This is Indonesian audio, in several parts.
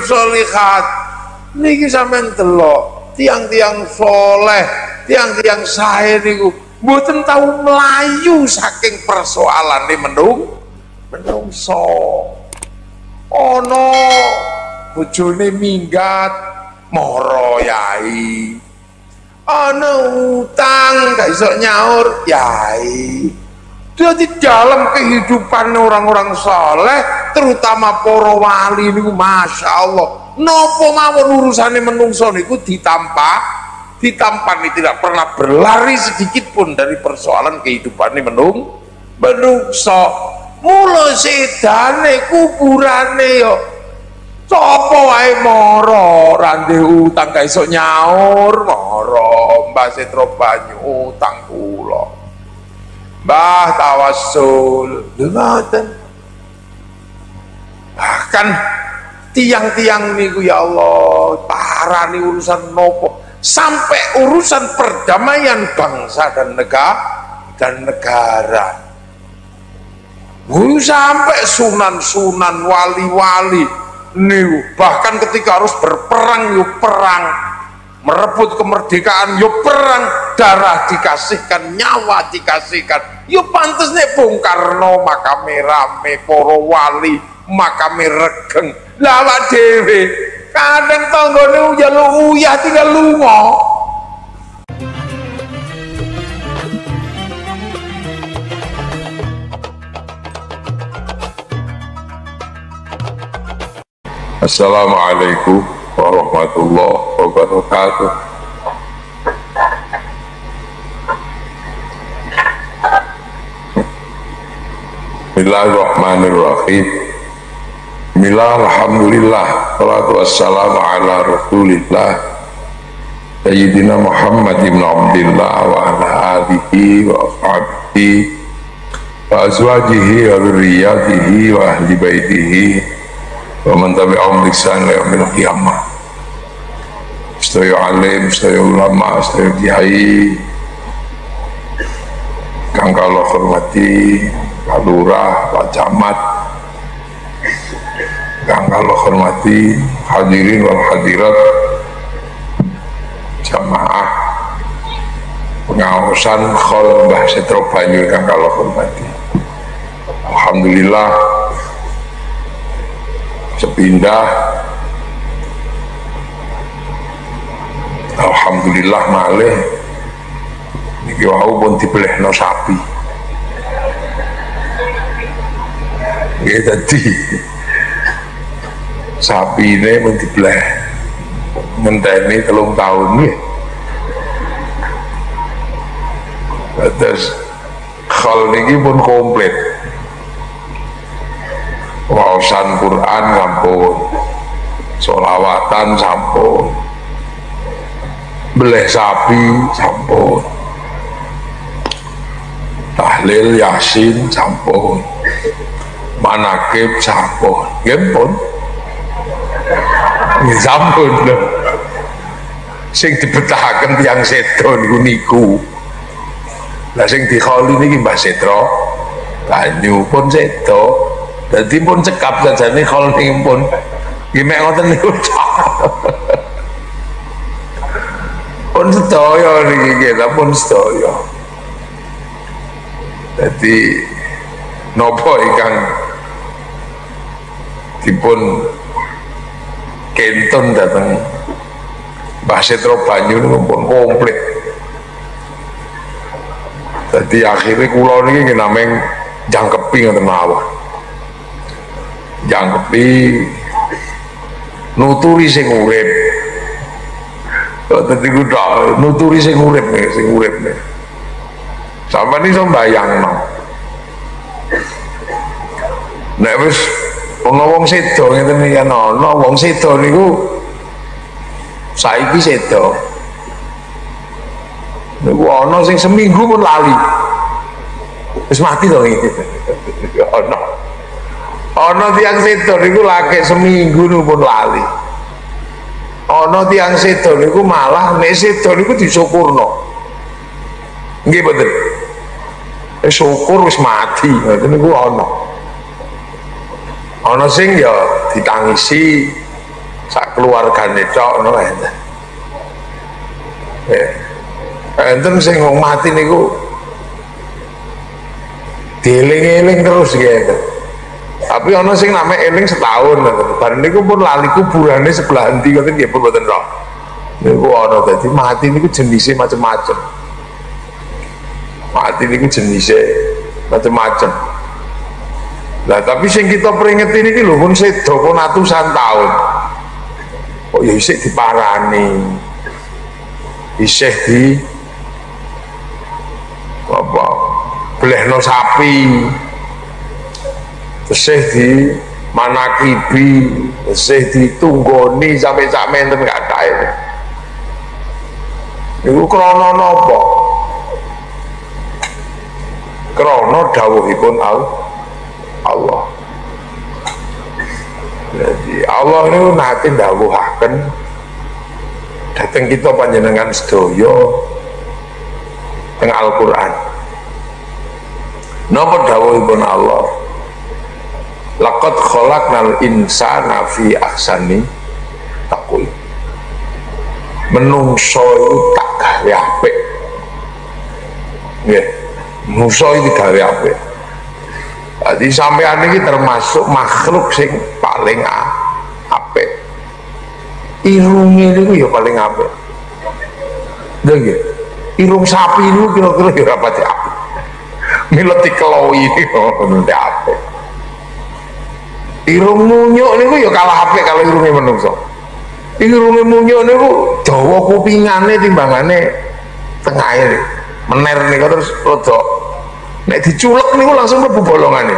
sholihat niki sampean delok tiang-tiang soleh, tiang-tiang sae niku mboten tahu melayu saking persoalane menungso. Ana bojone minggat mara yai, ana utang gak iso nyaur yai. Jadi dalam kehidupan orang-orang saleh, terutama para wali niku masya Allah, nopo mawon urusane menungso niku ditampani tidak pernah berlari sedikit pun dari persoalan kehidupan ini menungso. Mula sedane kuburane yo sapa wae mara rande utang gak iso nyaur mara Mbah Setro banyu utang kula Mbah tawassul ngoten. Bahkan tiang-tiang niku ya Allah parani urusan nopo sampai urusan perdamaian bangsa dan negara. Sampai sunan-sunan wali-wali niku bahkan ketika harus berperang yuk perang, merebut kemerdekaan yuk perang, darah dikasihkan, nyawa dikasihkan. Yuk pantes nek Bung Karno makame rame, para wali makame regeng. Lah awak dhewe kadang tanggane njaluk uyah tinggal lunga. Assalamualaikum warahmatullahi wabarakatuh. Bismillahirrahmanirrahim. Bismillah, alhamdulillah, salatu wassalamu ala rasulillah Sayyidina Muhammad ibn Abdillah wa ala alihi wa ashabihi wa azwajihi wa dzurriyyatihi wa ahli baitihi wa man tabi'ahum bi ihsan ila yaumil qiyamah. Sedaya alim, sedaya ulama, sedaya kiai kang kula hormati, Pak Lurah, Pak Camat, kang kula hormati, hadirin wal hadirat, jamaah pengawasan Khol Mbah Setro Banyu kang kula hormati. Alhamdulillah sepindah, alhamdulillah malih niki wau pun dibelehno sapi. Nggih dadi sapine pun dibeleh ngenteni 3 tahun nggih. Terus khol niki pun komplit. Wawasan Quran sampun, sholawatan sampun, beleh sapi sampun, tahlil yasin sampun, manakib sampun, nggih sampun lho. Sing dibetahaken tiyang sedo niku. Lah sing dikholi niki Mbah Setro Banyu pun sedo. Jadi pun cekap saja nih kalau nih pun gimana ngoten niku pun sedaya niki kita pun sedaya. Jadi nopo ingkang dipun kentun dateng Mbah Setro Banyu niku pun komplit. Jadi akhirnya kula niki nameng jangkepi ngoten mawon. Jangkepi nuturi sing urip. Dadi kudu nuturi sing urip nih. Sampeyan iso mbayangno. Nek wis ana wong sedo ngeten iki ana wong sedo niku saiki sedo. Niku ana sing seminggu pun lali. Wis mati to iki. Ana tiyang sedo niku lagi seminggu pun lali. Ana tiyang sedo niku malah nek sedo niku disyukurno. Nggih mboten. Syukur wis mati, ngoten niku ana. Ana sing ya ditangisi sak keluargane tok ngono enten. Enten sing mati niku dieling-eling terus gitu. Tapi ana sing name eling setahun bar niku pun lali kuburane sebelah endi ngoten nggih pun mboten roh. Niku ana dadi mati niku jenise macam-macam. Mati niku jenise macam-macam. Lah tapi sing kita peringeti niki lho pun sedo pun atusan tahun. Kok ya isih diparani. Isih di apa? Blehno sapi. Isih di manakibi, isih ditunggoni sampai sak menten gak kae. Iku krana napa? Krana dawuhipun Allah. Jadi Allah ini nanti dawuhaken dateng kita panjenengan sedaya teng Al-Qur'an. Napa dawuhipun Allah? Laqad khalaqnal insana fi ahsani taqwim. Menungso itu tak gawe apik. Nggih, menungso iki gawe apik. Jadi sampean iki termasuk makhluk sing paling apik. Irunge niku ya paling apik. Lha nggih. Irung sapi niku kira-kira ya ora pati apik. Mileti kelowi ngono apik. Irung munyuk niku ya kalah apik kalau irunge menungso. Irunge munyuk niku dawa kupingane timbangane tengahe. Mener niku terus rada nek diculek niku langsung mlebu bolongane.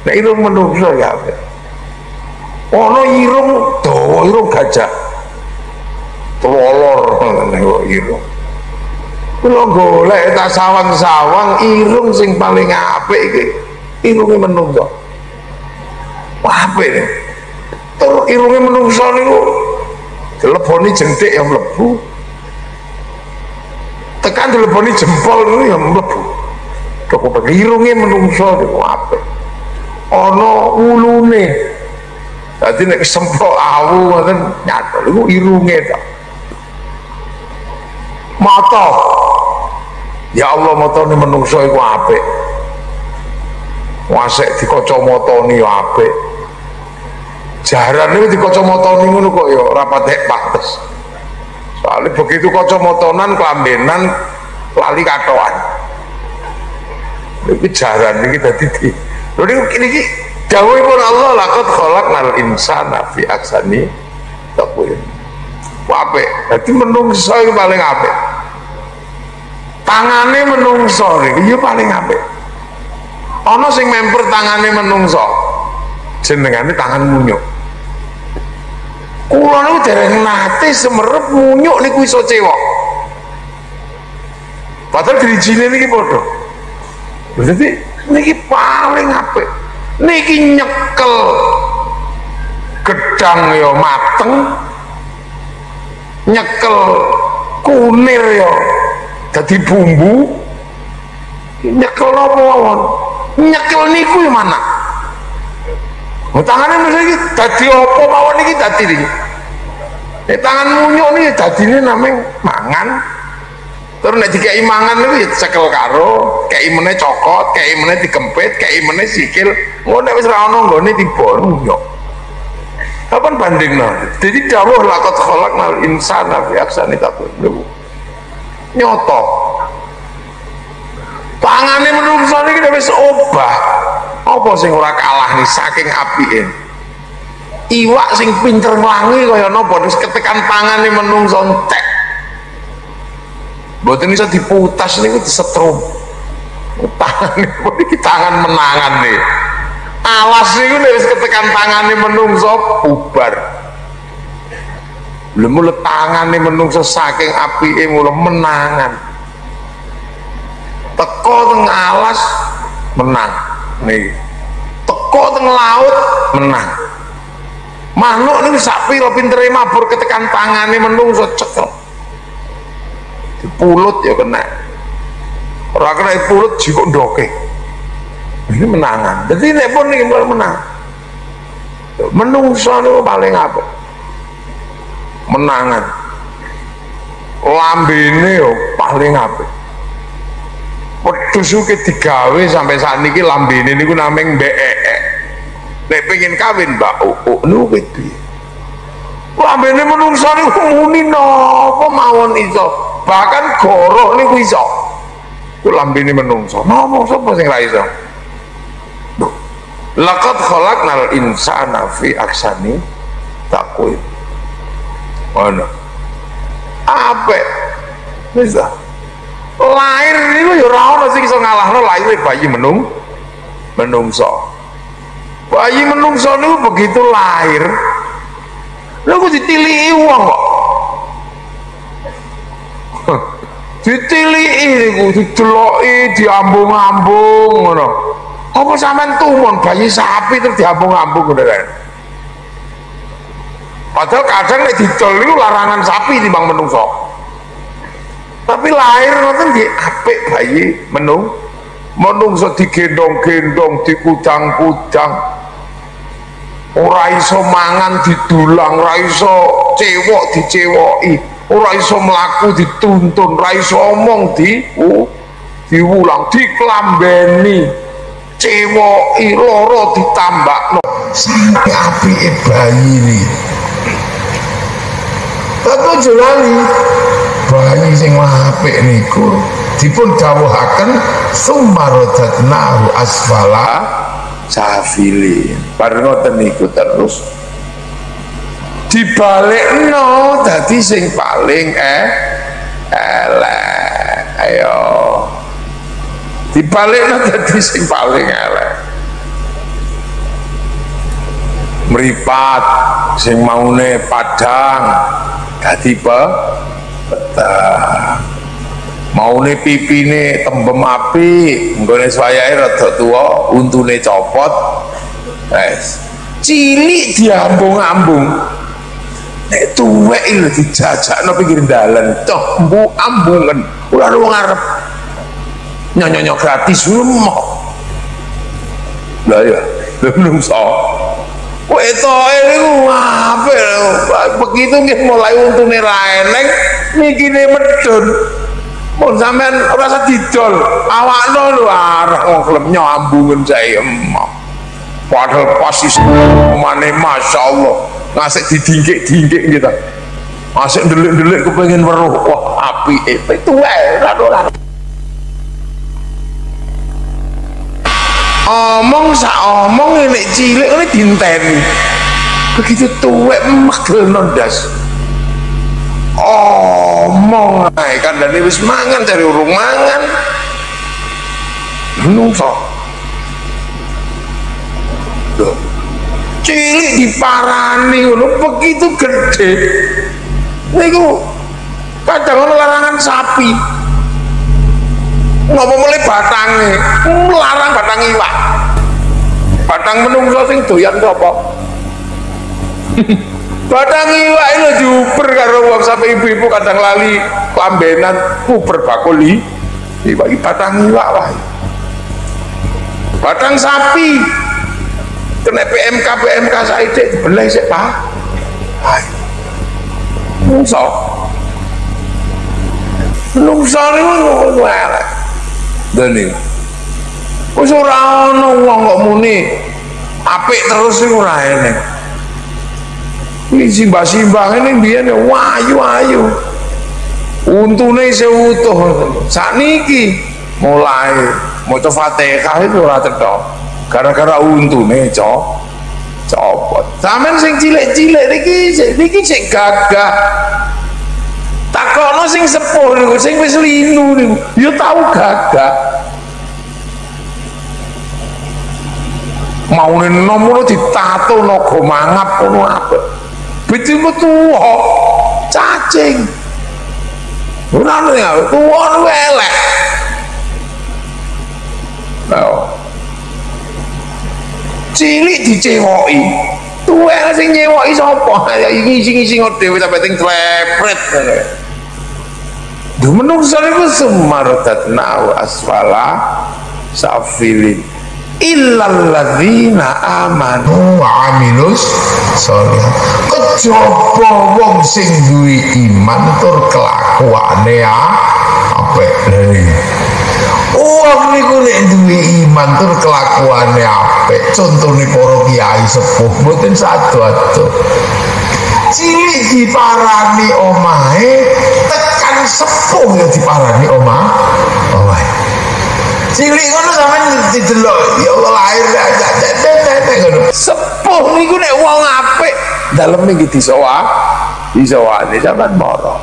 Nek irung menungso ya apik. Ana irung dawa irung gajah. Telolor niku irung. Kula golek tak sawang-sawang irung sing paling apik iki irunge menungso. Wah apik nih. Terus irunge menungso niku dileboni jentik yang mlebu. Tekan dileboni jempol niku yang mlebu. Kok irunge menungso niku apik. Ana ulune. Dadi nek semprot awu ngoten nyatol iku irunge to. Mata. Ya Allah matane menungso iku apik. Wasek di kacamatane ya apik. Jaran itu di kacamatane ngono kok ya ora patek pantes. Soalnya begitu kacamatanan kelambenan lali katoan. Iki jaran iki dadi di. Lho niki dawuhipun Allah laqad khalaqnal insana fi ahsani taqwim. Apik. Dadi menungso iki paling apik. Tangane menungso iki ya paling apik. Ana sing memper tangane menungso jenengane tangan munyuk. Kula niku dereng nate semerep munyuk niku iso cewek. Padahal dirijine niki padha. Berarti niki paling apik. Niki nyekel gedang ya mateng, nyekel kunir ya dadi bumbu, nyekel apa mawon. Nyekel niku ya mana? Tangannya misalnya dadi apa mawon iki dadi iki. Tangan munyuk niki dadine namanya mangan. Terus nek dikeki mangan niku ya cekel karo, kei meneh cokot, kei meneh dikempit, kei meneh sikil. Ngono nek wis ra ono nggone tiba munyuk. Kapan bandingno? Jadi dawuh laqad khalaqnal insana fi ahsani taqwim. Nyoto. Tangane menungso niki wis obah. Apa sing ora kalah nih saking apike. Iwak sing pinter nglangi kaya napa terus ketekan tangane menungso entek. Mboten iso diputas niku disetrum. Tangane iki tangan menangan nih. Alas niku nek wis ketekan tangane menungso bubar. Lha mule tangane menungso saking apike mule menangan. Teko teng alas menang nih. Teko teng laut menang. Manuk niku sak pira pintere mabur ketekan tangane menungso cekel. Dipulut ya kena. Ora kena pulut jiko ndoke. Ini menangan. Jadi nek pun niki menang. Menungso niku paling apik. menangan lambene yo paling apik wedhus ki digawe sampai sakniki lambene niku nameng mbek nek pengen kawin Mbak niku piye lambene menungso niku muni napa mawon iso bahkan goroh niku iso ku lambene menungso napa sapa sing ra iso laqad khalaqnal insana fi ahsani taqwim ana apik wis lahir niku ya ora ono sing iso ngalahno lahir bayi menungso bayi menungso niku begitu lahir niku ditiliki wong kok ditiliki niku dideloki diambung-ambung ngono apa sampean tumun bayi sapi terus diambung-ambung ngono kan padahal kadang nek didol niku larangan sapi timbang menungso tapi lahir ngoten nggih apik bayi menungso digendong-gendong dikudang-kudang ora iso mangan didulang ora iso cewok dicewoki ora iso mlaku dituntun ora iso omong diulang diklambeni cewoki loro ditambakno sampai apike bayi ini tapi jelali bayi sing apik niku dipun dawuhaken summarodatnahu asfala safilin bar ngoten niku terus dibalekno dadi sing paling elek ayo dibalekno dadi sing paling elek mripat sing maune padang dadi petang maune pipine tembem apik nggone swayahe rada tuwa untune copot wes cilik diambung-ambung nek tuwek lho dijajakno pinggir dalan toh mbu ambungen ora ono wong arep nyonyo gratis lumah lha ya menungso wetoke niku apik begitu nggih mulai untune ra eneng mikine medun mun sampean ora usah didol awakno lho arek wong klem nyambungen sae emok padahal pasis mane masyaallah ngasih didingkik-dingkik gitu masih ndelik-ndelik kepengin weruh wah apike itu wae ora omong sak omong nek cilik ngene dinteni begitu tuwek megel nondas omong ae kandhane wis mangan cari urung mangan menungso cilik diparani ngono begitu gede niku kadang ono larangan sapi ngopo mulai batange larang batang iwak batang menungso sing doyan apa batang iwak itu diuper karo wong sampe ibu-ibu kadang lali lambenan uper bakuli iwak batang iwak wae batang sapi kena PMK saiki dibelah sik Pak menungso niku ngono elek dene wis ora ana wong kok muni apik terus iku ora enek iki simbah-simbah ngene mbiyen wayu-ayu untune isih utuh sakniki mulai maca Fatihah itu ora cetha gara-gara untune copot sampean sing cilik-cilik niki sik gagah takono sing sepuh niku sing wis linu niku ya tau gagah maune nomono ditato naga mangap ngono apik betiku tuwa cacing ora ono ya tuwa elek cilik dicewoki tuwek sing nyewoki sapa ngisi-ngisi dhewe sampe ting tlepret lho menungso niku sumardatna asfala safilin illal ladzina amanu wa amilus sholihat kejaba wong sing duwe iman tur kelakuane apik. Wong niku nek duwe iman tur kelakuane apik, contone para kiai sepuh mboten sado-ado. Cilik diparani omahe, tekan sepuh ya diparani omahe. Cilik ngono sampeyan didelok, ya Allah lahir aja ngono. Sepuh niku nek wong apik, daleme iki disowane sampean mara.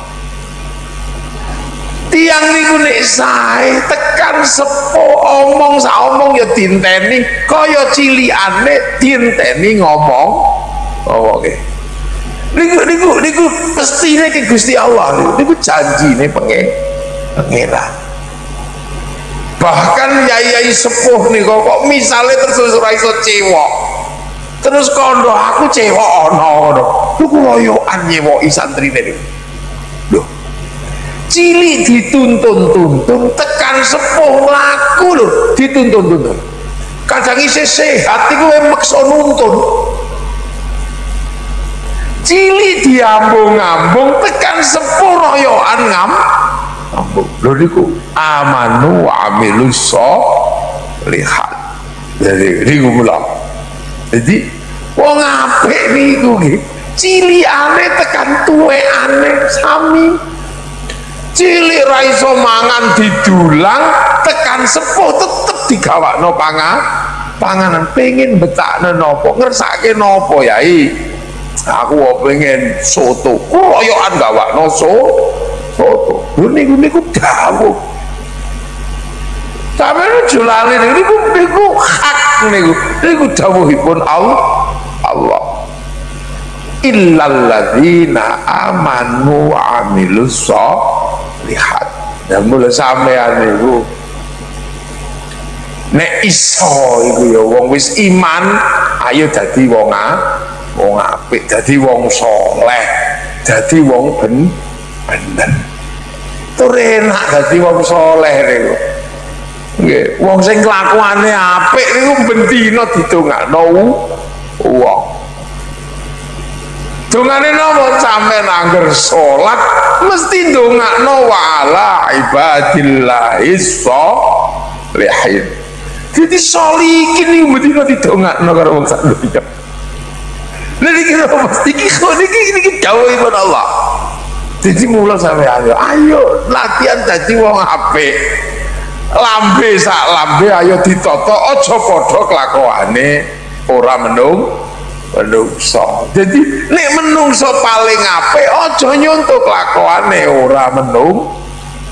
Tiang niku nek sae tekan sepuh omong sak omong ya dinteni, kaya cilikane dinteni ngomong oke. Niku pestine ke Gusti Allah, niku janjine pangeran. Bahkan yai sepuh nih kok misalnya terus ora iso cewek, terus kondo aku cewek ono niku loyokan nyewoki santrine niku. Lho, cilik dituntun tekan sepuh laku lho dituntun. Kadang isih sehat iku meksa nuntun. Cilik diambung-ambung tekan sepuh royokan ngambung. Lho niku amanu wa amilus sholihat. Jadi niku mula. Jadi wong apik niku nggih cilikane tekan tuwekane sami. Cilik ra iso mangan didulang tekan sepuh tetep digawakno panganan. Pengen betakne napa ngersake napa yai. Aku pengen soto, royokan gawakno soto. Niku dawuh. Sampeyan julane niku hak niku dawuhipun Allah. Illal ladzina amanu wa amilus sholihat. Dan mulai sampeyan niku nek iso iku ya wong wis iman, ayo dadi wong apik, dadi wong saleh, dadi wong bener. Tur enak dadi wong saleh niku. Nggih, wong sing kelakuane apik niku ben dina didongakno wong. Dongane napa sampeyan angger salat mesti ndongakno wala ibadillahis sholihin. Dadi sholihin niku mesti didongakno karo wong sak donya. Lha iki dawuhipun Allah. Jadi mula sampe ayo latihan dadi wong apik. Lambe sak lambe ayo ditata aja padha kelakuane ora menungso. Jadi nek menungso paling apik aja nyontok kelakuane ora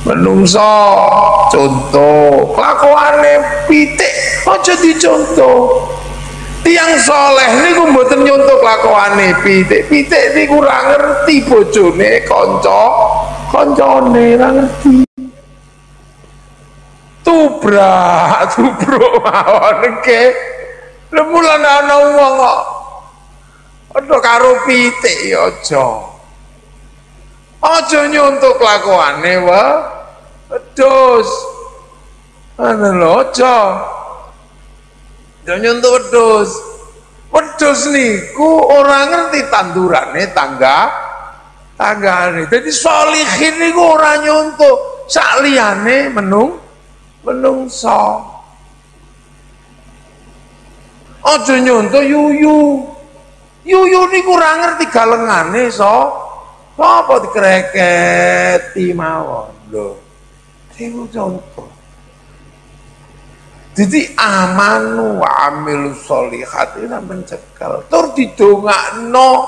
menungso. Contoh kelakuane pitik aja dicontoh. Tiang soleh niku mboten nyontok kelakuane pitik niku ora ngerti bojone kancane ora ngerti. Tubruk mawon ke. Lha mulane ana wong kok padha karo pitik ya aja nyontok kelakuane wedhus. Ana lho aja nyontok wedhus niku ora ngerti tandurane tanggane. Dadi sholihin niku ora nyontok sak liyane menungso. Aja nyontok yuyu niku ora ngerti galengane apa dikreketi mawon lho. Niku contoh. Jadi amanu wa amilus sholihat itu mencekal. Tur didongakno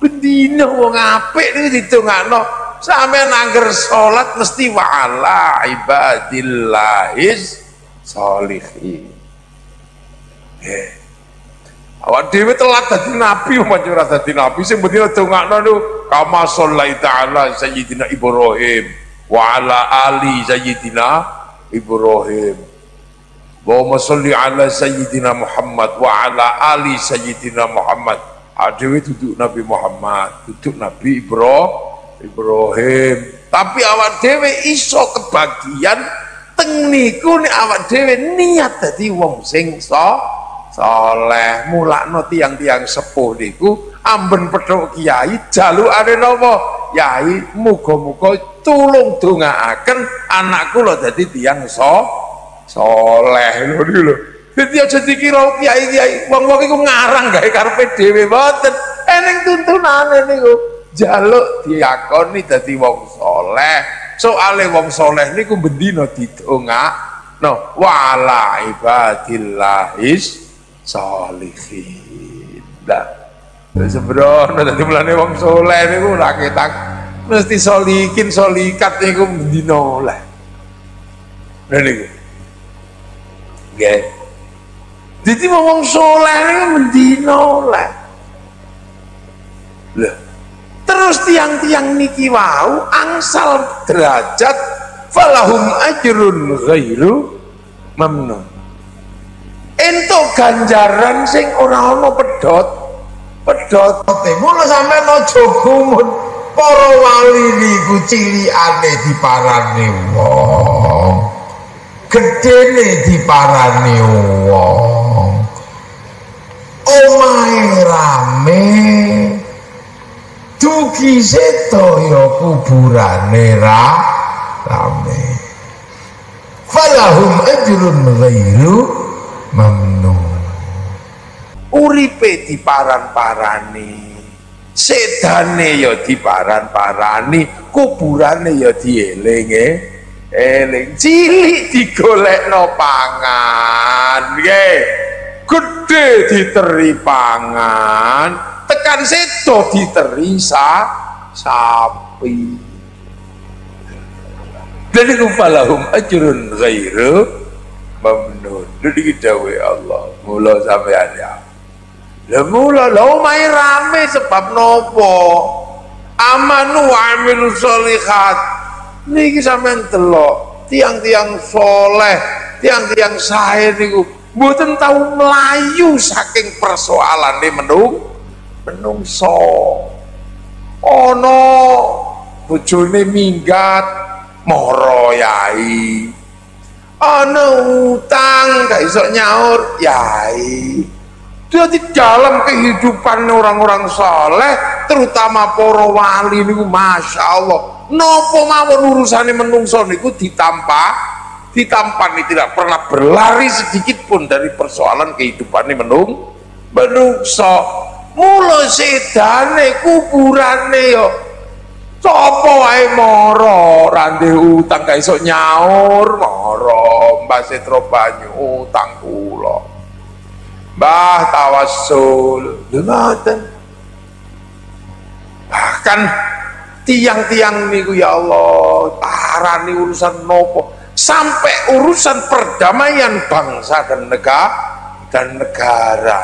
bendina wong apik niku didongakno sampeyan angger salat mesti wa ala ibadillahis sholihin. Awak dhewe telat dadi nabi umpama ora dadi nabi sing bendina dongakno niku kama shallaita ala sayyidina Ibrahim wa ala ali sayyidina Ibrahim. Allahumma sholli ala sayyidina Muhammad wa ala ali sayyidina Muhammad. Adewe duduk Nabi Muhammad, duduk Nabi Ibrahim. Tapi awak dewe iso kebagian teng niku nek awak dewe niat dadi wong sing soleh. Mulakno tiang-tiang sepuh niku amben petuk kiai jalukane napa? Yai muga-muga tulung dongaaken anak kula dadi tiang soleh lho niku lho. Dadi aja dikira kiai-kiai wong-wong iku ngarang gawe karepe dhewe mboten. Eneng tuntunane niku jaluk diakoni dadi wong soleh. Soale wong soleh niku bendina didongakno wala ibadillahis sholihin. Sembrono dadi mulane wong soleh niku ora ketak mesti solikin solikat niku bendina oleh. Lha niku. Nggih. Dadi wong soleh niku bendina oleh. Lah terus tiang-tiang niki wau angsal derajat falahum ajrun ghairu mamnun. Entuk ganjaran sing ora ana pedote. Mula sampeyan aja gumun para wali niku cilikane diparani wong, gedene diparani wong, omahe rame, dugi sedaya kuburane rame. Falahum ajrun ghairu mamnun. Uripe diparan-parani, sedane ya diparan-parani, kuburane ya dieling-eling, cilik digolekno pangan, nggih. Gedhe diteri pangan, tekan sedo diteri sapi. Dadi falahum ajrun ghairu mamnun. Dadi dawuh Allah, mula sampeyan ya. Lah mula lho omahe rame sebab nopo? Amanu wa amilus sholihat. Niki sampeyan delok tiang-tiang soleh, tiang-tiang sae niku mboten tau melayu saking persoalane menungso. Ana bojone minggat mara yai. Ana utang gak iso nyaur yai. Jadi dalam kehidupan orang-orang soleh, terutama para wali niku masya Allah, nopo mawon urusane menungso niku ditampani tidak pernah berlari sedikit pun dari persoalan kehidupan menungso. Mula sedane kuburane yo sapa wae mara randhe utang gak iso nyaur mara Mbah Setro banyu utang kula Mbah tawassul ngoten. Bahkan tiang-tiang niku ya Allah parani urusan nopo sampai urusan perdamaian bangsa dan negara.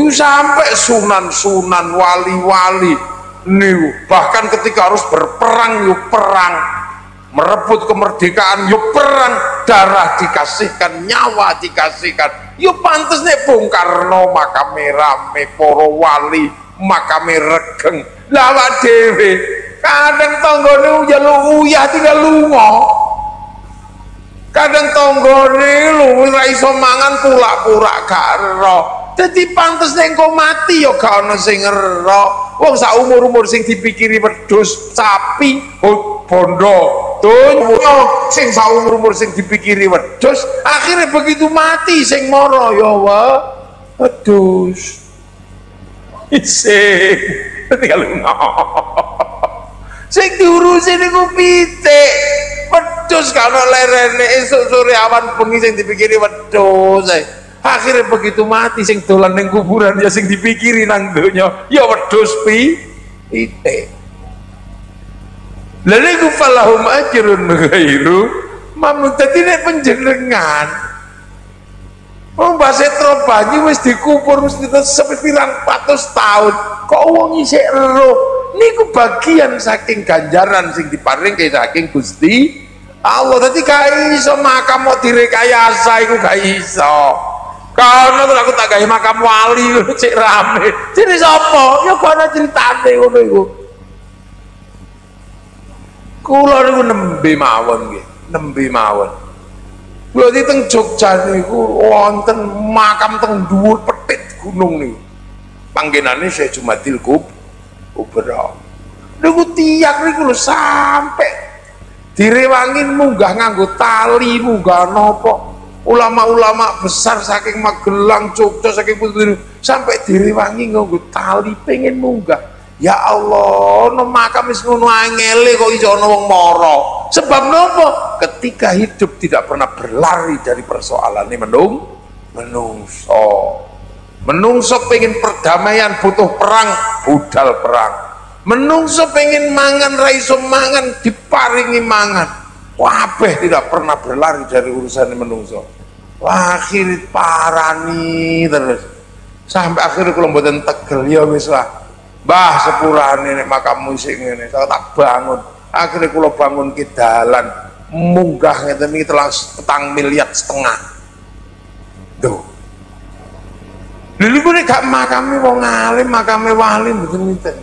Sampai sunan-sunan wali-wali niku bahkan ketika harus berperang yuk perang, merebut kemerdekaan yuk perang, darah dikasihkan, nyawa dikasihkan. Yuk pantes nih Bung Karno makame rame, para wali makame regeng. Lawak dhewe kadang tanggane njaluk uyah tinggal lunga. Kadang tanggane lho ora iso mangan pulak-pulak karo. Dadi pantes nek engko mati ya gak ana sing ngero. Wong sak umur-umur sing dipikiri wedhus sapi bondo donya sing sak umur-umur sing dipikiri wedhus akhirnya begitu mati sing mara ya wedhus isih tinggal sing diurusi niku pitik wedhus kana lerene esuk sore awan bengi sing dipikiri wedhus akhirnya begitu mati sing dolan ning kuburan ya sing dipikiri nang donya ya wedhus pitik. Lha niku falahum ajrun ghairu mamnun. Dadi nek panjenengan Mbah Setro banyu wis dikubur wis sepirang 400 tahun kok wong isih ero niku bagian saking ganjaran sing diparingke saking Gusti Allah. Dadi gak iso makam mau direkayasa iku gak iso. Karena terus aku tak gawe makam wali cek rame. Jadi sapa? Ya kok ana critane ngono iku. Kula niku nembe mawon nggih, nembe mawon. Berarti teng Jogja niku wonten makam teng dhuwur petit gunung niku. Panggenane Syekh Jumadil Kubra. Niku tiang niku lho sampai direwangin munggah nganggo tali, munggah napa. Ulama-ulama besar saking Magelang, Jogja, saking Putri sampai direwangi nganggo tali pengen munggah. Ya Allah, no makam wis ngono angele kok iso ana wong mara. Sebab nopo? Ketika hidup tidak pernah berlari dari persoalannya menungso. Menungso pengen perdamaian butuh perang, budal perang. Menungso pengen mangan ra iso mangan diparingi mangan. Kabeh tidak pernah berlari dari urusan menungso. Akhir parani terus. Sampai akhirnya kalau mboten tegel ya wis lah. Mbah sepurane nek makammu isih ngene, tak bangun. Akhirnya kula bangun ke dalan munggah ngeten iki telang 1,5 miliar. Tuh. Lha niku nek gak makame wong alim, makame wali mboten ngiten.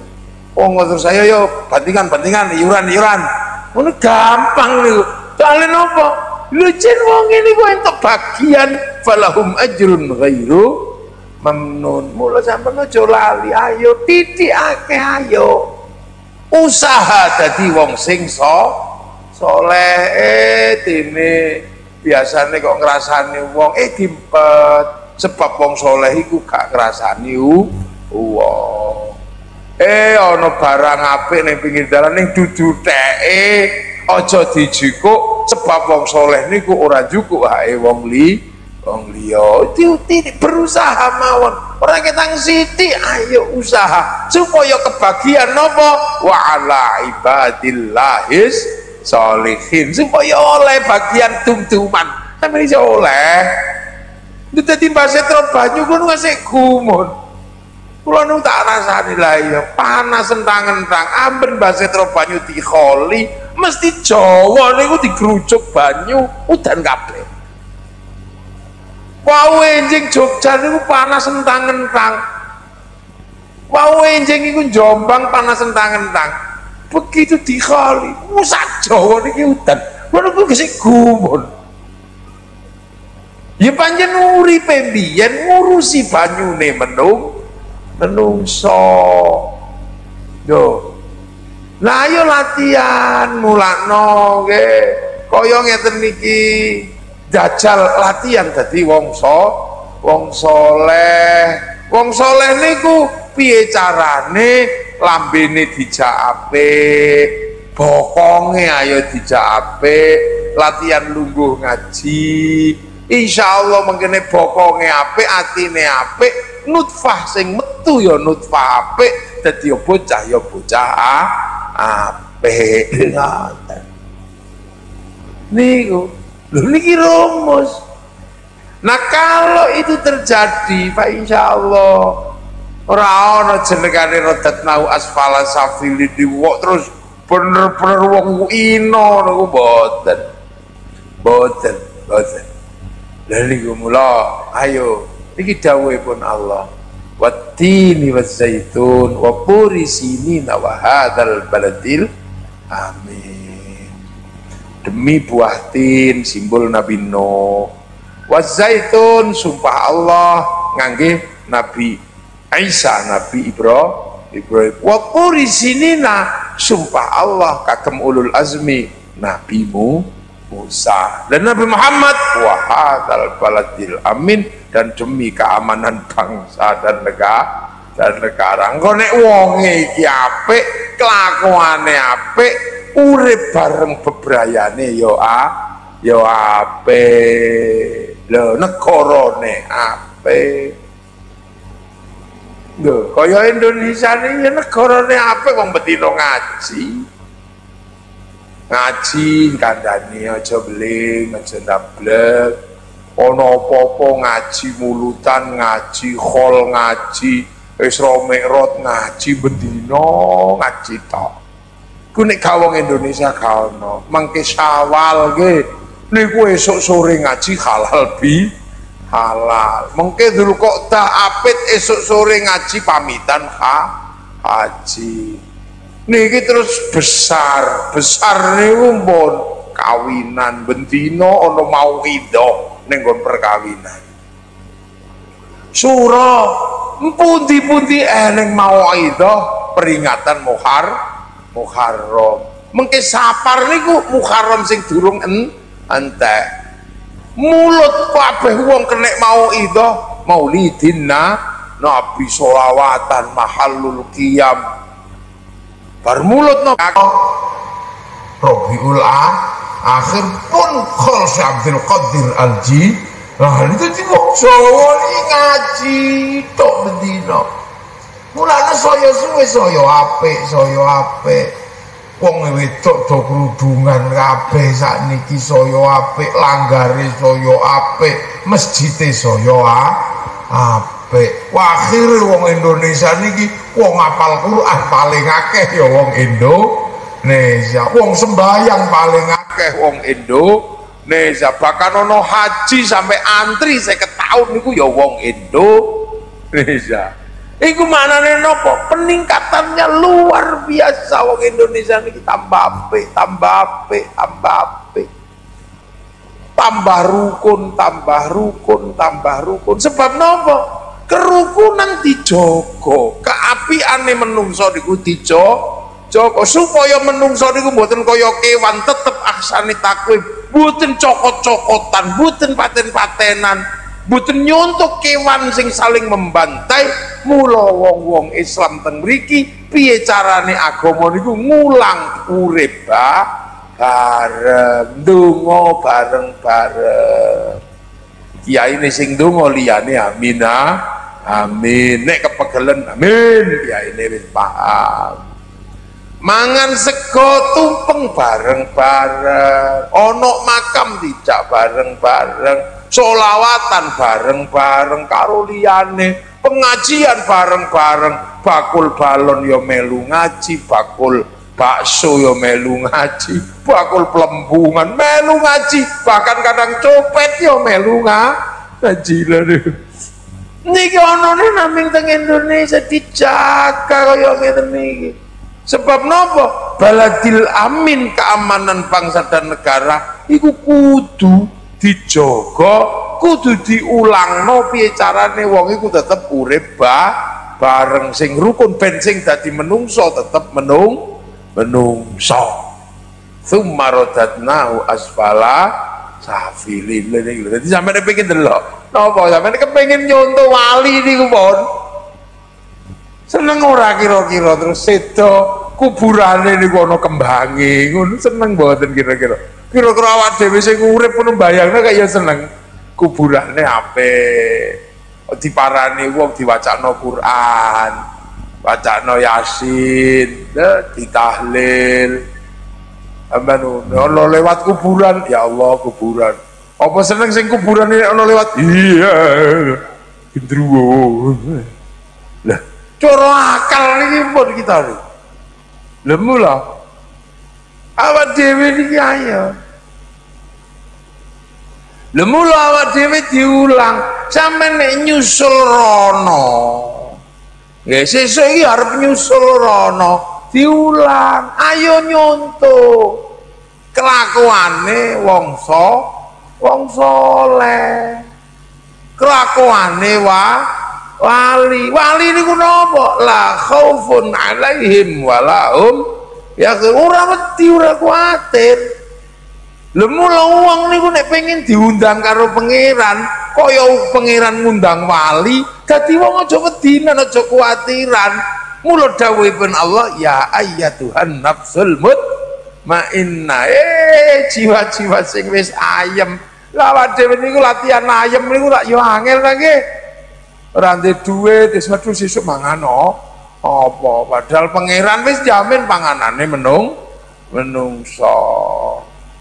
Wong terus saya yo bandingan iuran. Ngono gampang niku. Soale napa? Lho jen wong ngene ku entuk bagian falahum ajrun ghairu mamnun. Mula sampeyan aja lali, ayo titikake, ayo usaha dadi wong sing saleh. Dene biasane kok ngrasani wong dimpet, sebab wong saleh iku gak ngrasani wong. Ana barang apik ning pinggir dalan ning duduteke aja dijukuk, sebab wong saleh niku ora jukuk hae wong liya. Diuti berusaha mawon. Ora ketang sithik, ayo usaha supaya kebagian napa? Wa ala ibadillahis sholihin, supaya oleh bagian tum-tuman. Sampe iso oleh. Dadi basetro banyu kuwi ngasih gumun. Kula nu tak rasani lah ya, panas entang-entang amben basetro banyu dikholi, mesti Jawa niku digrujuk banyu udan kabeh. Wau enjing Jogja niku panas entang-entang. Wau enjing iku Jombang panas entang-entang. Begitu dikholi, sak Jawa niki udan. Ngono ku gesik gumun. Ya pancen uripe mbiyen ngurusi banyune menungso. Yo. Lah ayo latihan mulakno nggih. Kaya ngeten niki. Jajal latihan dadi wong soleh. Wong soleh niku piye carane? Lambene dijak apik, bokonge ayo dijak apik, latihan lungguh ngaji. Insyaallah mengkene bokonge apik, atine apik, nutfah sing metu ya nutfah apik, dadi bocah ya bocah apik. Niku niki rumus. Nah kalau itu terjadi, Pak insyaallah ora ana jenengane rodat nau asfala safili diwok terus bener-bener wong ino niku boten. Lha niku mula ayo iki dawuhipun Allah. Wattini wazzaitun wa puri sinina wa hadzal baladil amin. Demi buah tin simbol Nabi Nuh, wazaitun sumpah Allah ngangge Nabi Isa, Nabi Ibrahim, wa puri sinina sumpah Allah kagem ulul azmi Nabi Musa, dan Nabi Muhammad wa hadzal baladil amin, dan demi keamanan bangsa dan negara. Engko nek wonge iki apik, kelakuane apik, urip bareng bebrayane yo apik. Lho negarane apik. Lho kaya Indonesia ini negarane apik wong betina ngaji kandhani aja beling, aja ndablek. Ana apa-apa ngaji mulutan, ngaji khol, ngaji Isra Mi'raj, ngaji bendina, ngaji tok. Ku nek gawang Indonesia gak ono. Mangke Syawal nggih niku esuk sore ngaji halal halal. Mangke Dzulqa'dah apit esuk sore ngaji pamitan haji. Niki terus besar niku pun kawinan, bendino ana mauidhah ning nggon perkawinan. Surah pundi-pundi eneng mauidhah peringatan Muharram. Mengke sapar niku Muharram sing durung entek. Mulut kabeh wong kenek mauidhah maulidin Nabi sholawatan mahallul qiyam. Bar mulut Rabiul Akhir pun khol Abdul Qadir Al-Ji. Nah itu tiba Jawa ini ngaji tok bendina. Mulane saya suwe saya apik. Wong wedok do kerudungan kabeh sakniki saya apik, langgare saya apik, masjide saya apik. Akhir wong Indonesia niki wong hafal Quran paling akeh ya wong Indonesia. Wong sembayang paling akeh wong Indonesia. Bahkan ono haji sampai antri 50 tahun niku ya wong Indonesia. Iku manane nopo? Peningkatannya luar biasa. Wong Indonesia niki tambah apik, tambah rukun. Sebab nopo? Kerukunan dijogo, keapiane menungso niku dijogo supaya menungso niku mboten kaya kewan, tetep aksane takwim, mboten cokot-cokotan, mboten paten-patenan, mboten nyontok kewan sing saling membantai. Mula wong-wong Islam teng mriki piye carane agama niku ngulang urip bareng, ndonga bareng-bareng. Kiai ini sing ndonga liyane amin, nek kepegelen amin, kiai ini wis paham. Mangan sego tumpeng bareng-bareng, ono makam dijak bareng-bareng, sholawatan bareng-bareng karo liyane, pengajian bareng-bareng, bakul balon yo melu ngaji, bakul bakso yo melu ngaji, bakul pelembungan melu ngaji, bahkan kadang copet yo melu ngaji lho. Niki ana naming teng Indonesia dijaga kaya ngeten niki. Sebab napa? Baladil amin, keamanan bangsa dan negara iku kudu dijaga, kudu diulangno piye carane wong iku tetep urip bareng sing rukun, ben sing dadi menungso tetep menungso. Tsumma radadnahu asfala safilin. Dadi sampeyan pengen delok napa? Sampeyan kepengin nyonto wali niku pun seneng ora kira-kira, terus sedo kuburane niku ana kembange ngono, seneng mboten kira-kira? Kira-kira awak dhewe sing urip pun mbayangno kaya seneng kuburane apik, diparani wong diwacakno Quran, wacakno Yasin, ditahlil. Amban ono lewat kuburan, ya Allah kuburan. Apa seneng sing kuburan ini ono lewat? Iya, gendruwo. Lah, cara akal niki pun kita nih. Lemu lah. Awak dhewe niki ayo. Lemu lah awak dhewe diulang. Sampeyan nek nyusul rono. Nggih, sesuk iki arep nyusul rono, diulang. Ayo nyontoh kelakuane wong soleh, kelakuane wali niku napa? La khaufun alaihim walahum ya ora wedi, ora kuwatir. Lha mula wong niku nek pengen diundang karo pangeran, kaya pangeran ngundang wali, dadi wong aja wedinan, aja kuwatiran. Mula dawuhipun Allah, ya ayyatuhan nafsul mutmainnah, jiwa-jiwa sing wis ayem. Lah awak dhewe niku latihan ayem niku tak yo angel ta nggih. Ora ndek dhuwit wis metu sesuk mangan apa, padahal pangeran wis jamin panganane menungso.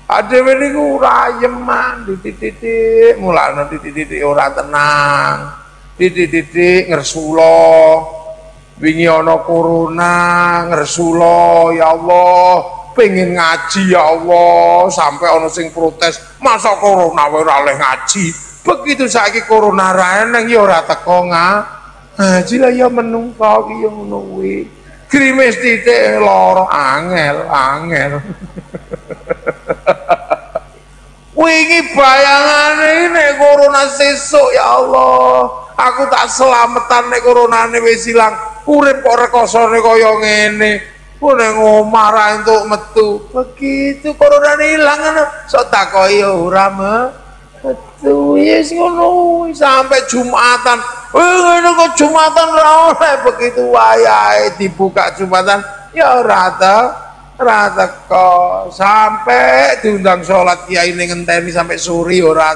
Dhewe niku ora ayeman, titik-titik mulane titik-titik ora tenang, titik-titik ngersula. Wingi ana corona ngersula, ya Allah pengen ngaji ya Allah, sampai ana sing protes, masa corona wae ora oleh ngaji. Begitu saiki corona ra eneng ya ora teko ngaji lah ya menungso iki ya ngono kuwi. Grimes titik lara angel. wingi bayangane nek corona sesuk ya Allah, aku tak selamatan nek coronane wis ilang, urip kok rekosane kaya ngene. Nek omah ra entuk metu. Begitu coronane ilang ngono, sok takoki ora metu. Yes ngono sampai Jumatan. Ngono kok Jumatan ra oleh, begitu wayahe dibuka Jumatan ya ora teko, sampai diundang sholat kiai ini ngenteni sampai suri ora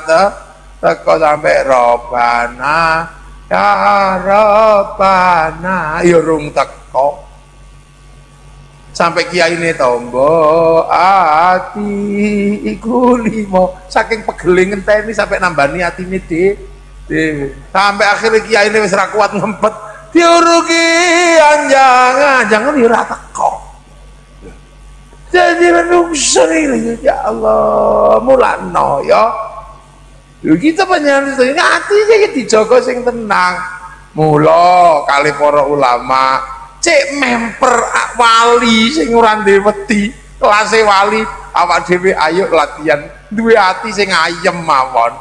teko, sampai Robana ya Robana ya rung teko, sampai kiai ini tombo ati iku limo, saking pegel ngenteni sampai nambani atine sampai akhirnya kiai ini wis ra kuat ngempet diuruki anjang-anjang ya ora teko. Jadi menungso ini ya Allah mulano ya. Kita panjenengan ini ati iki dijaga sing tenang. Mula kali para ulama cek memper wali sing ora ndek wedi, kelase wali awak dhewe ayo latihan duwe ati sing ayem mawon.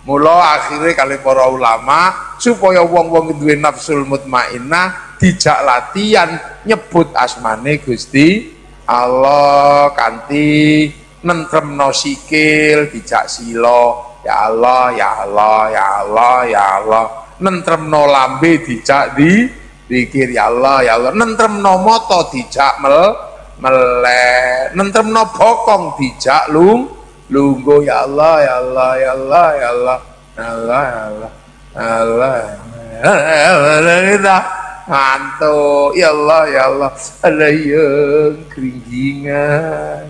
Mula akhirnya kali para ulama supaya wong-wong duwe nafsul mutmainnah dijak latihan nyebut asmane Gusti Allah kanthi nentremno sikil dijak sila ya Allah ya Allah ya Allah ya Allah, nentremno lambe dijak dikir ya Allah ya Allah, nentremno mata dijak melek, nentremno bokong dijak lungguh ya Allah ya Allah ya Allah ya Allah ya Allah ya Allah Allah Allah ngantuk ya Allah ya Allah, ada yang keringgingan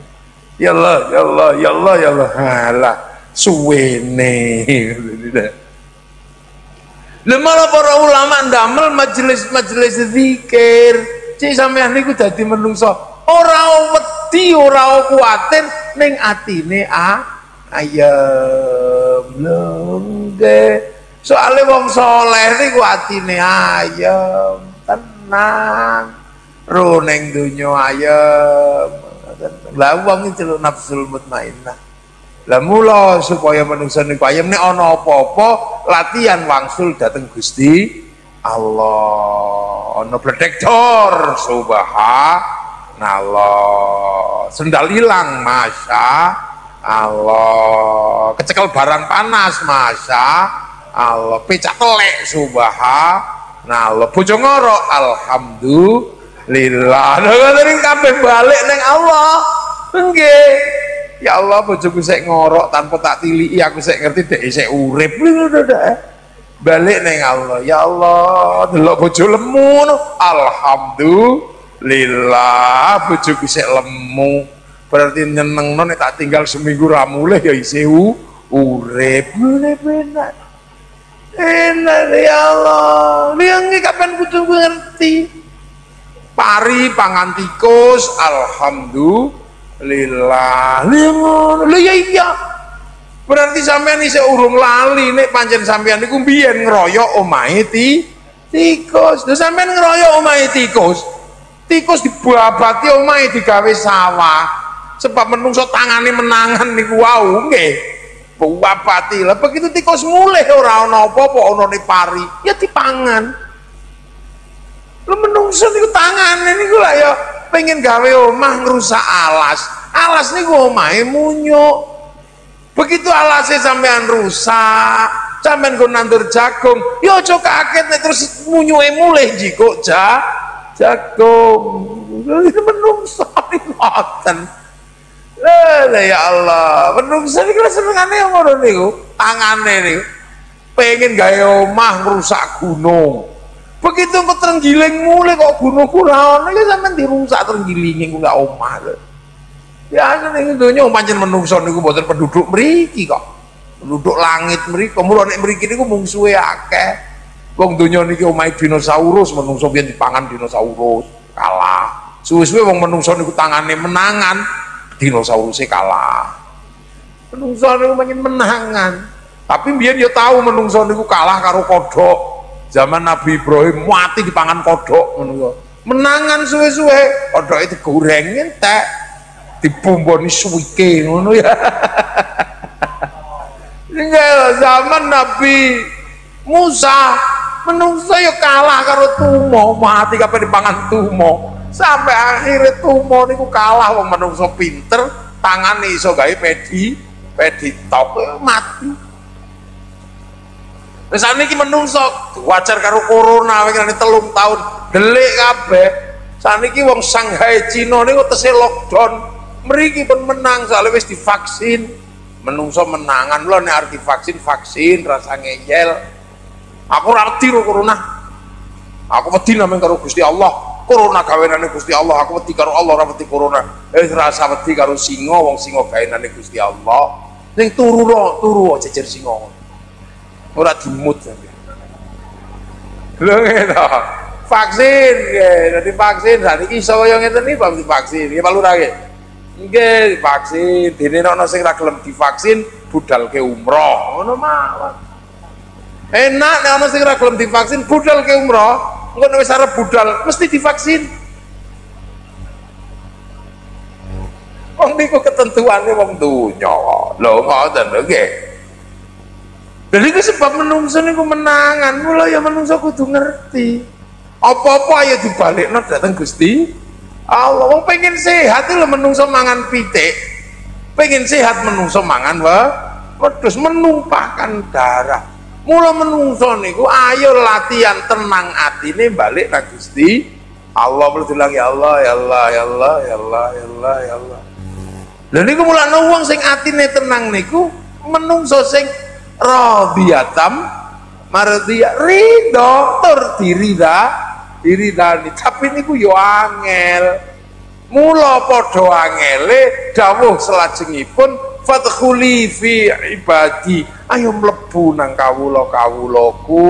ya Allah ya Allah ya Allah ya Allah, halah suwene malah para ulama ndamel majelis zikir cek sampeyan niku dadi menungso ora wedi ora kuwatir ning atine ayem lengge. Soalnya wong soleh niku atine ayem tenang, ro ning donya ayem. Lah wong iki celuk nafsul mutmainnah. Lah mula supaya manungsa niku ayem nek ana apa-apa latihan wangsul dateng Gusti Allah. Ana protektor subhanallah. Sendal ilang masya Allah. Kecekel barang panas masya Allah, pecah telek subhanallah, bojo ngorok alhamdulillah. Ning kabeh balik ning Allah. Nggih. Ya Allah bojoku sik ngorok tanpa tak tiliki, aku sik ngerti dek isih urip. Balik ning Allah. Ya Allah, delok bojo lemu alhamdulillah bojoku sik lemu. Berarti nyenengno nek tak tinggal seminggu ra mulih ya isih urip. Bener-bener. Enak ya Allah, liang kapan kudu ngerti pari pangan tikus alhamdulillah liang ya iya berarti sampean isih urung lali nek pancen sampean niku mbiyen ngeroyok omahe tikus. Lha sampean ngeroyok omahe tikus dibabati omahe digawe sawah sebab menungso tangane menangan niku wau nggih buapati lah. Begitu tikus mulih ora ana apa-apa ana ne pari ya dipangan. Lu menungso niku tangane niku lah ya pengen gawe omah ngrusak alas niku omahe munyuk. Begitu alasnya sampean rusak sampean go nandur jagung ya aja kaget nek terus munyuke mulih jiko jagung. Itu menungso niku ngoten. Ya Allah, menungso niku senengane ngono niku, tangane niku pengen gawe omah ngrusak gunung. Begitu kok terenggiling mulai kok gunung ora ono ya sampean dirusak terenggilinge ku gak omah. Ya ning donya pancen menungso niku mboten penduduk mriki kok. Penduduk langit mriki, mula nek mriki niku mungsuhe akeh. Wong donya niki omahe dinosaurus, menungso pian dipangan dinosaurus, kalah. Suwe-suwe wong menungso niku tangane menangan, dinosaurusnya kalah. Menungso niku pengen menangan, tapi biar dia tahu menungso niku kalah karo kodok. Zaman Nabi Ibrahim mati dipangan kodok menangan suwe-suwe kodok itu goreng entek dibumboni suwike ngono ya. Nggih, zaman Nabi Musa menungso yo kalah karo tumo, mati kabeh dipangan tumo. Sampai akhirnya tumo niku kalah wong menungso pinter, tangane iso gawe pedi top mati. Wis saniki menungso wajar karo corona wingi 3 tahun delik kabeh. Saniki wong Shanghai Cina niku tesih lockdown. Mriki pun menang soalnya wis divaksin. Menungso menangan lho nek arti vaksin rasa ngeyel. Aku arti lho corona. Aku wedi nang karo Gusti Allah. Corona gawenane Gusti Allah, aku wedi karo Allah ora wedi corona. Rasa wedi karo singa, wong singa gawenane Gusti Allah. Ning turu jejer singa. Ora dimut sampe. Lho ngene. Vaksin nggih, dadi vaksin saniki iso kaya ngeten iki bab divaksin. Nggih Pak Lurah nggih. Nggih vaksin, dene ana sing ra gelem divaksin budalke umroh, ngono mawon. Enak nek ana sing ra gelem divaksin budalke umroh, engko nek wis arep budal mesti divaksin. Wong niku ketentuane wong donya. Lho ngoten lho nggih. Lha niku sebab menungso niku menangan, mula ya menungso kudu ngerti. Apa-apa ayo dibalekno dhateng Gusti Allah. Wong pengen sehat lho menungso mangan pitik, pengen sehat menungso mangan wedhus menumpahkan darah. Mula menungso niku ayo latihan tenang atine balik nang Gusti Allah. Berdoa ya Allah ya Allah ya Allah ya Allah ya Allah ya Allah. Lha niku mulane wong sing atine tenang niku menungso sing radhiyatam mardiyah ridho tur diridani, tapi niku yo angel. Mula padha angele dawuh salajengipun fadkhuli fi ibadi, ayo mlebu nang kawula-kawulaku,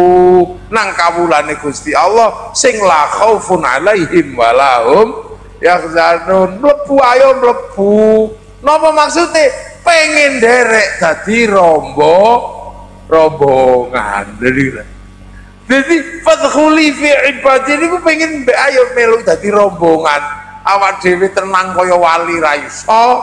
nang kawulane Gusti Allah sing la khaufun alaihim walahum yahzanun. Mlebu ayo mlebu. Napa maksude? Pengen derek dadi rombongan. Jadi fadkhuli fi ibadi niku pengen ayo melu dadi rombongan. Awak dhewe tenang kaya wali ra iso,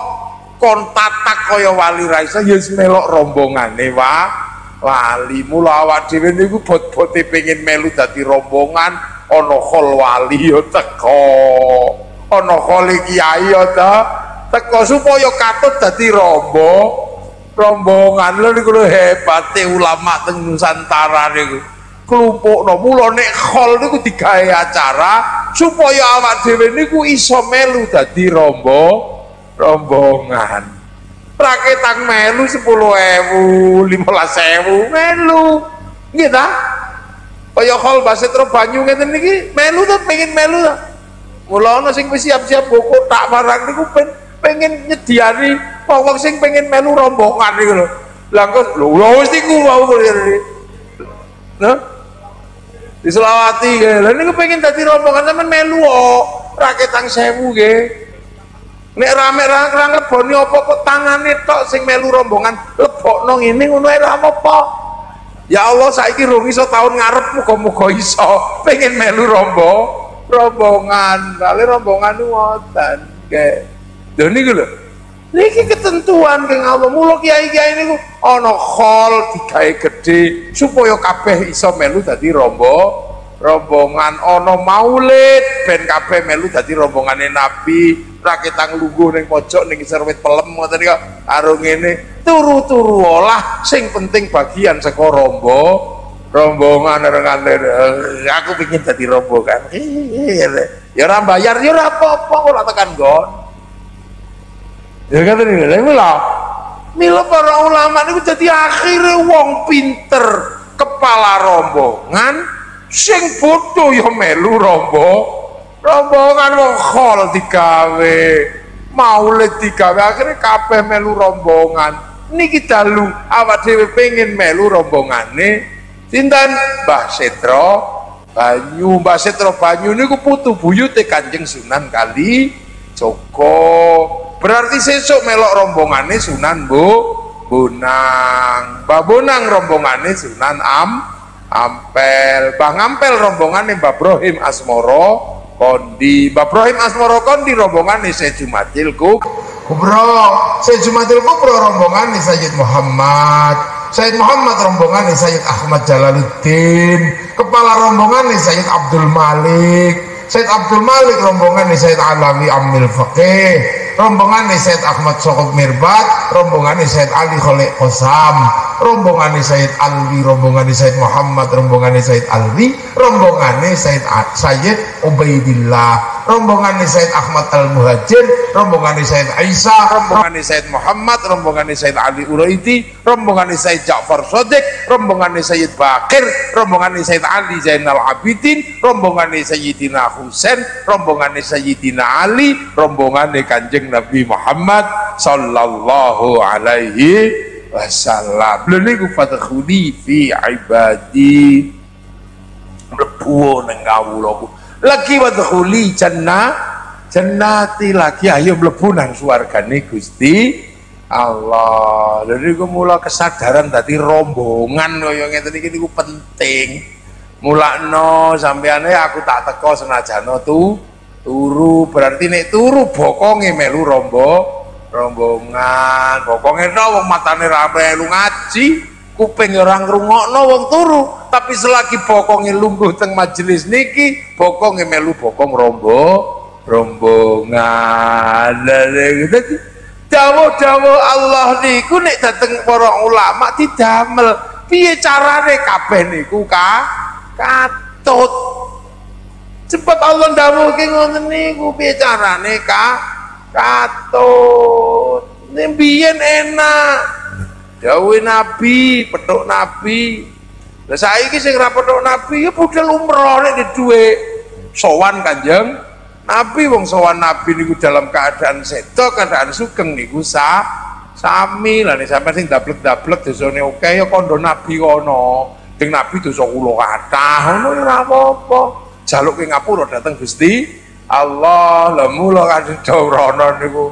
kon tatak kaya wali ra iso, ya wis melok rombongane wali. Mula awak dhewe niku bot-bote pengen melu dadi rombongan, ana khol wali ya teko, ana khol kiai ya teko supaya katut dadi rombongan. Lho niku lho hebate ulama teng Nusantara niku. Klumpukno mula nek khol niku digawe acara supaya awak dhewe niku iso melu dadi rombongan. Raketang melu 10.000, 15.000 melu. Nggih ta? Kaya khol basetro banyu ngeten niki melu ta, pengen melu ta. Mula ana sing wis siap-siap buku tak barang niku pengen nyediani wong sing pengen melu rombongan niku lho. Lah kok lho wis niku wau nah di Selawati nggih. Lah niku pengen dadi rombongan sampean melu kok raketang 1000 nggih. Nek rame ra ngleboni apa kok tangane tok sing melu rombongan lebokno ngene ngono ae ra apa. Ya Allah saiki rung iso tahun ngarep muga-muga iso pengen melu rombongan. Kali rombongan ku ngoten nggih. Lho niku lho. Niki ketentuan keng Allah. Mula kiai-kiai niku ana khol digawe gedhe supaya kabeh iso melu dadi rombongan. Ana maulid ben kabeh melu dadi rombongane Nabi. Raketang lungguh ning pojok ning isor wit pelem ngoten niku karo ngene turu-turu olah sing penting bagian saka rombongan rengane. Aku pengin dadi rombongan. Ya ora bayar ya ora apa-apa ora tekan nggon. Ya kata ini, mila para ulama ini jadi akhirnya wong pinter kepala rombongan sing bodoh ya melu rombongan wong khol digawe maulid digawe akhirnya kabeh melu rombongan. Niki dalu awak dhewe pengen melu rombongane sinten Mbah Setro Banyu. Mbah Setro Banyu niku putu buyute Kanjeng Sunan Kalijaga. Berarti sesuk melok rombongane Sunan Bonang. Mbah Bonang rombongane Sunan Ampel. Mbah Ngampel rombongane Mbah Brohim Asmoro Kondi. Mbah Brohim Asmoro Kondi rombongane Syekh Jumatil Kubro. Syekh Jumatil Kubro rombongane Sayyid Muhammad Sayyid Muhammad rombongan Sayyid Ahmad Jalaluddin, kepala rombongan Sayyid Abdul Malik, Sayyid Abdul Malik rombongan Sayyid Alawi Amil Faqih, rombongan Sayyid Ahmad Sokot Mirbat, rombongan Sayyid Ali Kholek Qasam, rombongan Sayyid Alwi, rombongan Sayyid Muhammad, rombongan Sayyid Alwi, rombongan Sayyid Ubaidillah, rombongan Sayyid Ahmad Al-Muhajir, rombongan Sayyid Aisyah, rombongan Sayyid Muhammad, rombongan Sayyid Ali Uraidi, rombongan Sayyid Ja'far Shadiq, rombongan Sayyid Bakir, rombongan Sayyid Ali Zainal Abidin, rombongan Sayyidina Husain, rombongan Sayyidina Ali, rombongan Kanjeng Nabi Muhammad sallallahu alaihi wasallam. Lha niku fadkhuli fi ibadi, mlebu nang kawulaku. Lagi wadkhuli jannati, lagi ayo mlebu nang swargane Gusti Allah. Lha niku mula kesadaran dadi rombongan kaya ngeten iki niku penting. Mulakno sampeane aku tak teko senajana turu, berarti nek turu bokonge melu rombongan, bokonge wong matane ra melu ngaji, kuping ora ngrungokno wong turu, tapi selagi bokonge lungguh teng majelis niki, bokonge melu bokong rombongan. Dadi dawuh-dawuh Allah niku nek dateng para ulama didamel piye carane kabeh niku katut. Cepet Allah ndawuhke ngoten niku piye carane katut. Mbiyen enak. Dawuhe Nabi, petuk Nabi. Lah saiki sing ra petuk Nabi ya budal umroh nek duwe sowan Kanjeng Nabi. Wong sowan Nabi niku dalam keadaan sedo, keadaan sugeng niku sami. Lah nek sampeyan sing dablek-dablek dosane oke ya kandha Nabi kono. Ding Nabi dosa kula kathah ngono ya ora apa-apa. Jaluk ke ngapura dateng Gusti Allah. Lah mula kadhe dawrana niku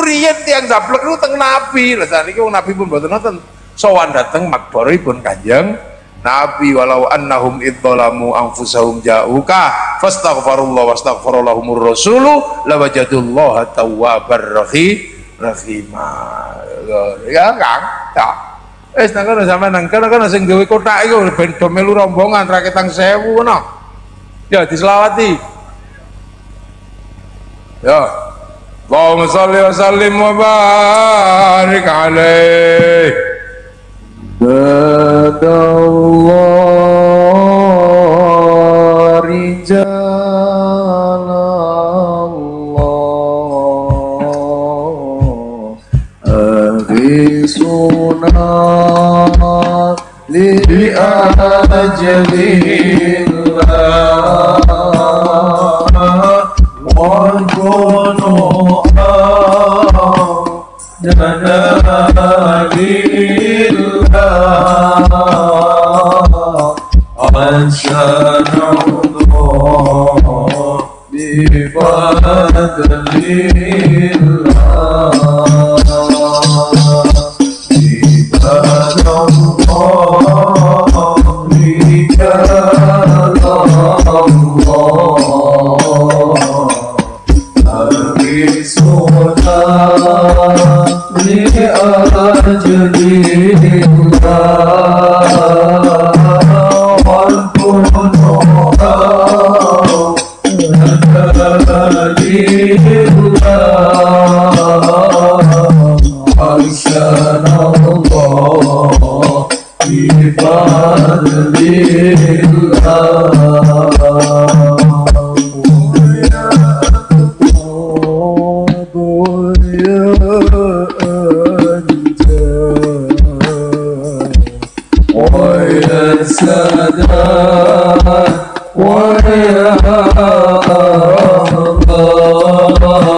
riyen tiyang dablek niku teng Nabi. Lah saniki wong Nabi pun mboten nonton sowan dateng makbaripun Kanjeng Nabi. Walau annahum idzalamu anfusahum ja'uka fastaghfirullah wastaghfirallahumur rasulu lawajadullaha tawwabar rahimah. Ya Kang, ya wis nang kono sampean nang kono sing gawe kotak iku ben do melu rombongan ra ketang 1000 ngono. Ya diselawati. Ya. Allahumma sholli wa sallim wa barik alaihi. Badallah rijalallah aghisuna li ajalillah wa kunu janalillah ansya'nallah wa ya Allah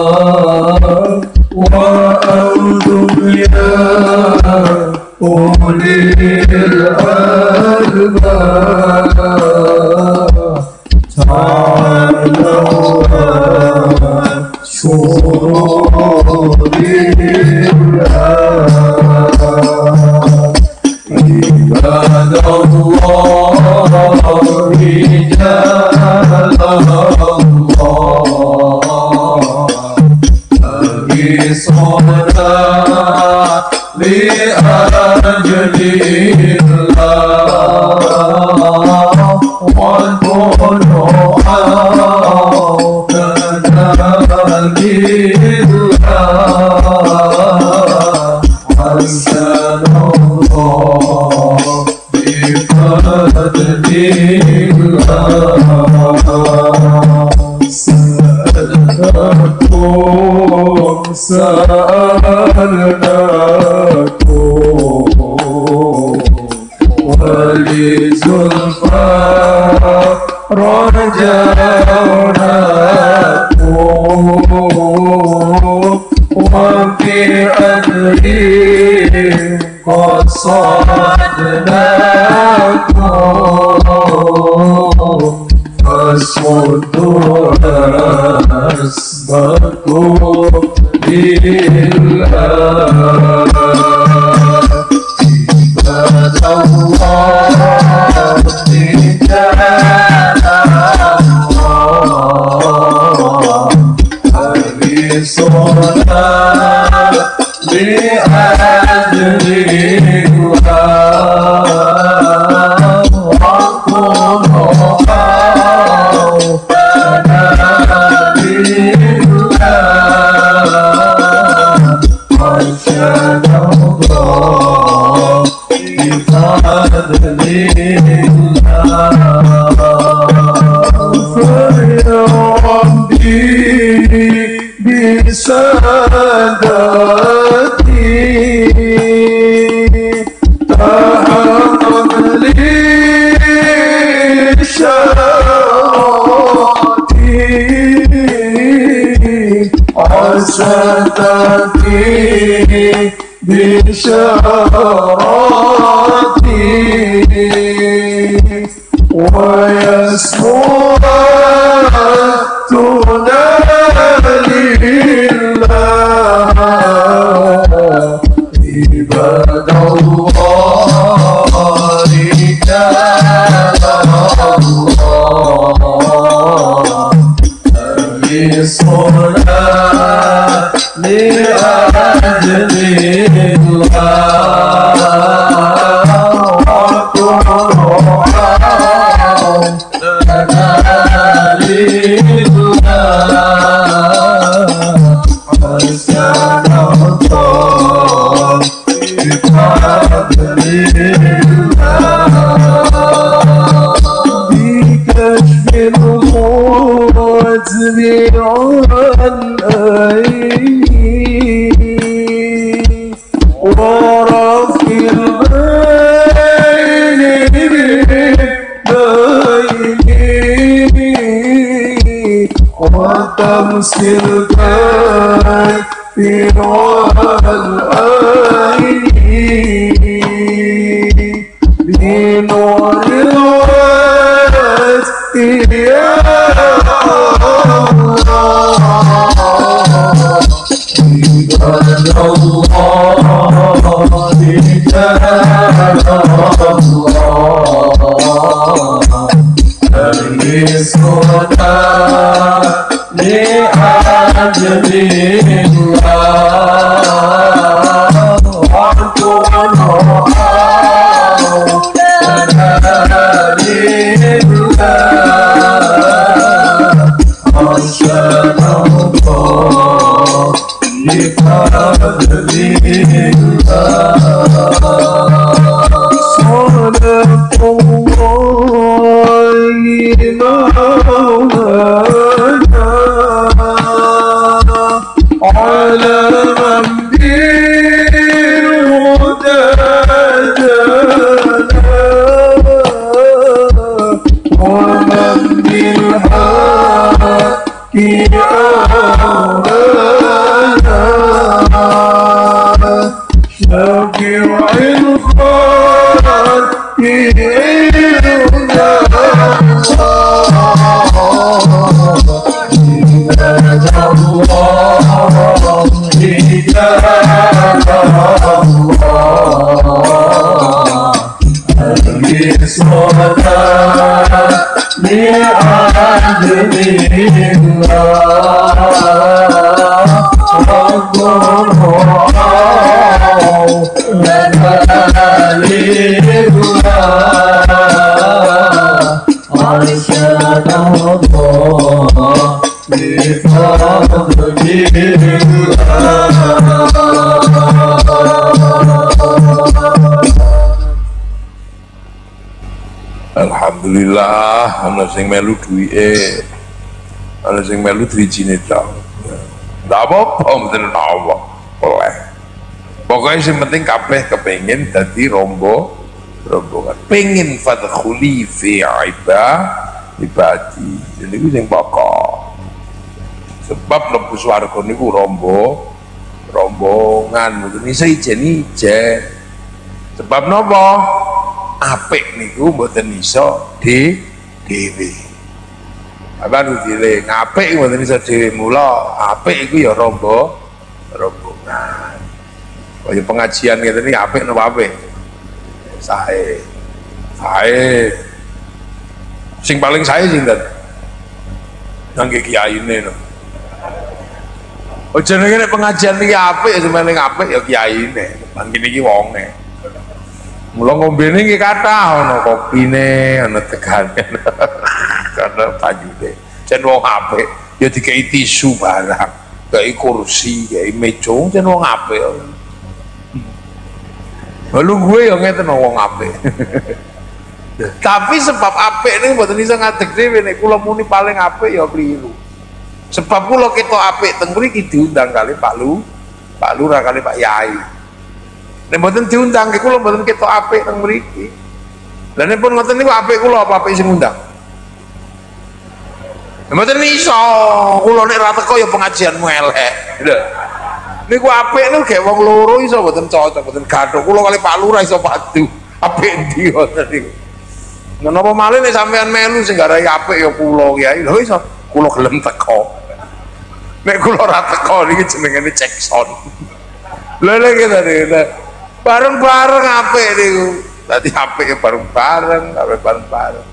Alhamdulillah ana sing melu duwike, ana sing melu drijine tok. Ndak apa-apa mboten apa. Oleh. Pokoknya yang penting kabeh kepengin dadi rombongan. Pengen fadkhuli fi ibadi. Jadi itu yang pokok. Sebab mlebu swarga niku rombongan mboten iso ijen-ijen. Sebab napa? Apik niku mboten iso dhewe. Apa dile ngapik mboten iso dhewe, mula apik iku ya rombongan. Kaya pengajian ngene iki apik napa apik? Sae. Sing paling sae sinten? Nangge kiyaine lho. Ojo nek pengajian iki apik sing paling apik ya kiyaine. Mangke iki wonge. Mula ngombene iki kathah ana kopine, ana tegane. Karena panyune. Jen wong apik ya dikei tisu barang, kei kursi, kei meja, jen wong apik. Lalu gue yang ngeten wong apik. Tapi sebab apik ini mboten iso ngadeg dhewe nek kula muni paling apik ya kliru. Sebab kula ketok apik teng mriki diundang kali Pak Lurah kali Pak Yai. Nek mboten diundang ki kula mboten ketok apik teng mriki. Lah nek pun ngoten niku apik kula apa apik sing ngundang? Mboten iso, kula nek ra teko ya pengajianmu elek. Lho. Niku apik niku gek wong loro iso mboten cocok, mboten gathuk. Kula kali Pak Lurah iso padu. Apik ndi ngoten niku. Menapa malih nek sampean melu sing garai apik ya kula Kyai. Lho iso kula gelem teko. Nek kula ra teko niki jenengane cekson. Lha nek ngene bareng-bareng apik niku. Dadi apik ya bareng-bareng, bareng-bareng.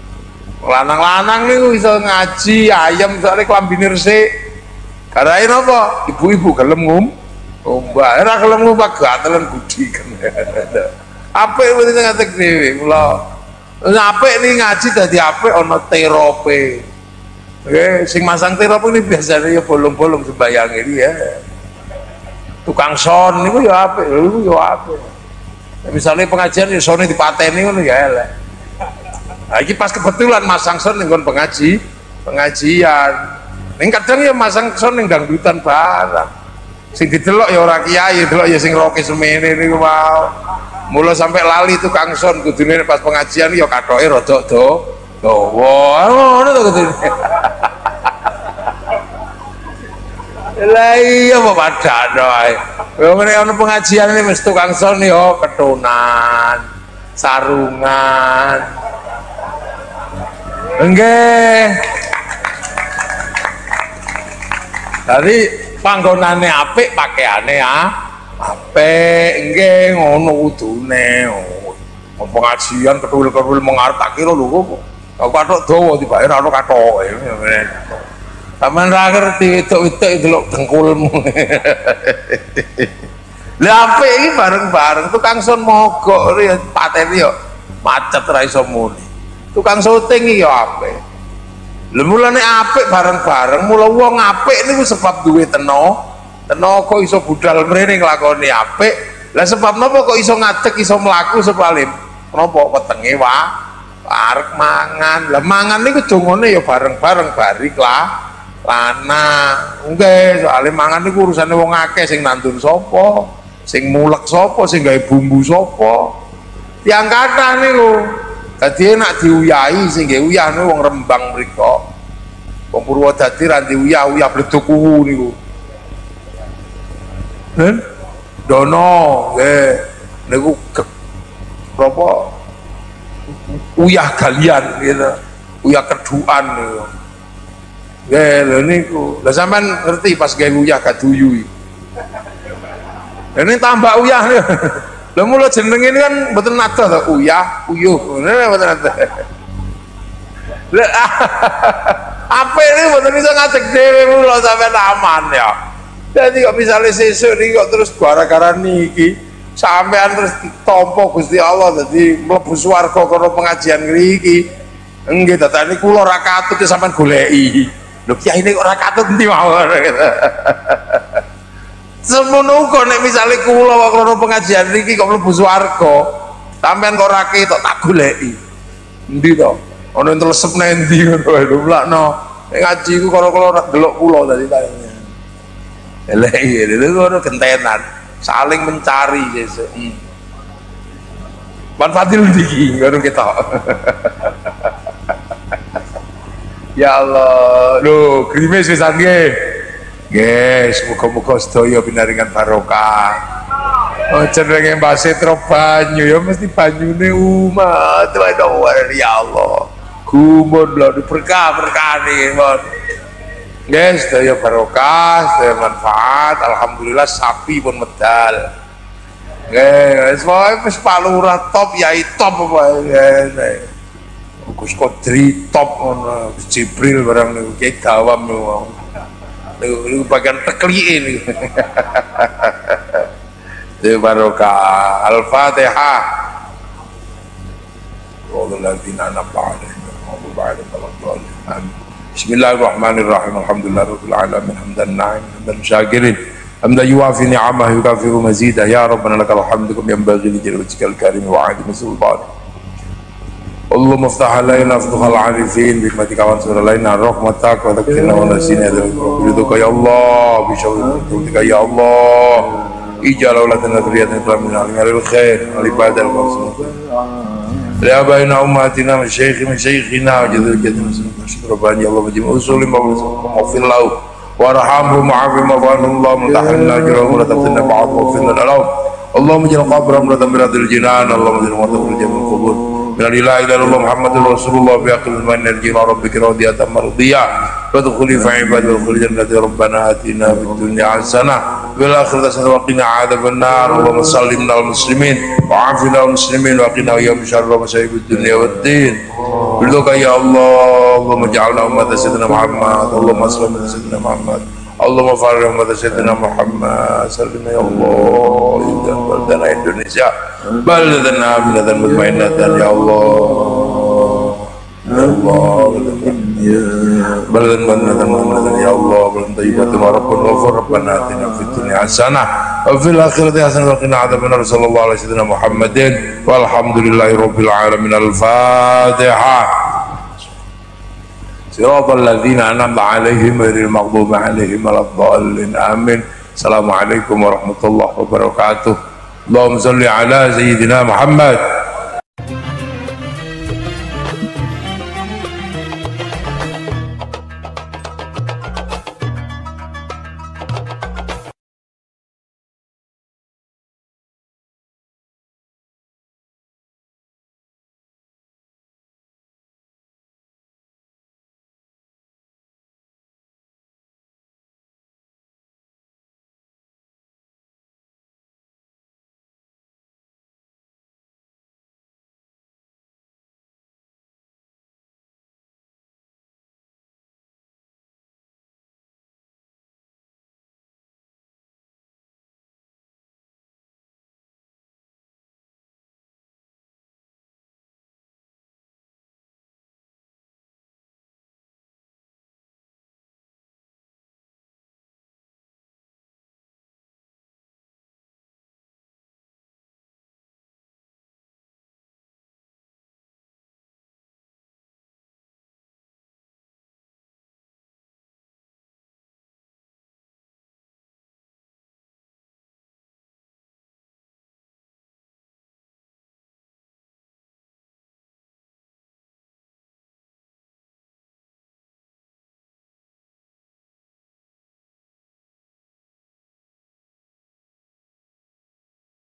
Lanang-lanang niku iso ngaji ayam soalnya klambine resik. Garai napa? Ibu-ibu gelem Mbak, ora gelem ngumpak gatelan budi kan. Apik mesti ngatek dhewe kula. Apik niki ngaji dadi apik ana terope. Sing masang terope ini biasanya ya bolong-bolong sembayang ini ya. Tukang son niku ya apik, niku ya apik. Misalnya pengajian ya sone dipateni ngono ya elek. Nah, ini pas kebetulan masang son ning pengajian. Ning kadang ya masang son ning dangdutan barang. Sing didelok ya ora kiai, delok ya sing roke semene niku mau. Mula sampai lali tukang son kudune pas pengajian ya kathoke rada dawa. Ngono to kudune. Lah iya apa padano ae. Wong nek ana pengajian iki wis tukang son ya ketonan, sarungan. Nggih. Tadi panggonane apik, pakaiane apik, nggih ngono kudune. Pengajian ketul-ketul mengarep tak kira lho kok. Aku kathok dawa tibake ora ono kathoke. Sampeyan ra ngerti wedok-wedok delok dengkulmu. Lah apik iki bareng-bareng tukang son mogok ya pateni yo macet ra iso muni. Tukang syuting iki ya apik. Lha mulane apik bareng-bareng, mula wong apik niku sebab duwe tenaga iso budal mrene nglakoni apik. Lah sebab napa kok iso ngadeg iso mlaku sepalim? Napa wetenge arep mangan. Lah mangan niku jongone ya bareng-bareng barik lah. Lanang. Nggih, soalé mangan niku urusane wong akeh sing nandun sapa, sing mulek sapa, sing gawe bumbu sapa. Tiang kathah niku. Dadi enak diuyahi sing nggih uyah niku wong Rembang mriko. Wong Purwodadi ra diuyah-uyah bleduk kuwu niku. Dono nggih niku apa uyah galian gitu. Uyah keduan niku. Nggih lho niku. Lah sampean ngerti pas gawe uyah gaduyu iki. Ini tambah uyah niku. Lah mula jenenge ini kan mboten ada to uyah, uyuh. Ngene mboten ada. Lah apik niku mboten iso ngadeg dhewe mula sampean aman ya. Jadi kok misalnya sesuk niki kok terus gara-gara niki sampean terus ditampa Gusti Allah dadi mlebu swarga karo pengajian ngriki. Nggih dadane kula ra katut sampean goleki. lho kiai ini ora katut ndi mawon semono kok nek misale kula kok krono pengajian niki kok mlebu swarga sampean kok ora ketok tak goleki endi to ana telesep nendi ngono wae lho mlakno nek ngaji ku karo kula ora delok kula tadi tanya lha iya lho ngono gentenan saling mencari sesuk manfaatil iki ngono ketok ya Allah lho grimis pisan nggih guys, muka-muka sedaya binaringan barokah. Oh, cenderenge mbase tro banyu ya mesti banyune umat. Waduh, ya Allah. Gumun lho berkah-berkahane, mon. Guys, sedaya barokah, sedaya manfaat. Alhamdulillah sapi pun medal. Guys, wis palurah top yai top apa ya. Gus Kodri top ngono, Jibril barang niku Kiai Dawam niku. Lu bagian tekli ini barokah Al-Fatihah Bismillahirrahmanirrahim Alhamdulillahirabbil alamin hamdan na'im hamdan syakirin hamdan yuwafi ni'amah yukafiru mazidah ya rabbana lakal hamdu kama yanbaghi li jalali wajhikal karim wa 'azimi sultanik اللهم افتح علينا فتوح العارفين بحكمتك وانصر علينا رحمتك وذكرنا ونسينا برضاك يا الله بشوقك يا الله اجعل اولادنا ذريتنا من العلم الخير والعباده المصلحه لآبائنا وأمهاتنا مشايخنا وجدنا شكر ربنا يا الله بجميع اصولهم واغفر له وارحمهم وعافهم واعف عنهم اللهم تحملنا اجرهم ولا تفتنا بعضهم واغفر لنا لهم اللهم اجعل قبرهم رضا من رضا الجنان اللهم اجعل موتهم في الجنه القبور لا اله الا الله محمد رسول الله بأقل من نرجي الى ربك راضية مرضية فادخلي في عبادي وادخلي جنة ربنا آتنا في الدنيا حسنة وفي الآخرة حسنة وقنا عذاب النار اللهم سلمنا المسلمين وعافنا المسلمين وقنا وإياهم من شر مصائب الدنيا والدين برضاك يا الله اللهم اجعلنا أمة سيدنا محمد اللهم صل على سيدنا محمد اللهم فرج أمة سيدنا محمد سلمنا يا الله بلدنا إندونيسيا بلدنا آمنة مطمئنة يا الله يا الله بلدنا مطمئنة يا الله بلدنا طيبة وربنا غفور ربنا آتنا في الدنيا حسنة وفي الآخرة حسنة وقنا عذاب النار صلى الله على سيدنا محمد والحمد لله رب العالمين الفاتحة صراط الذين أنعمت عليهم غير المغضوب عليهم ولا الضالين آمين السلام عليكم ورحمة الله وبركاته اللهم صل على سيدنا محمد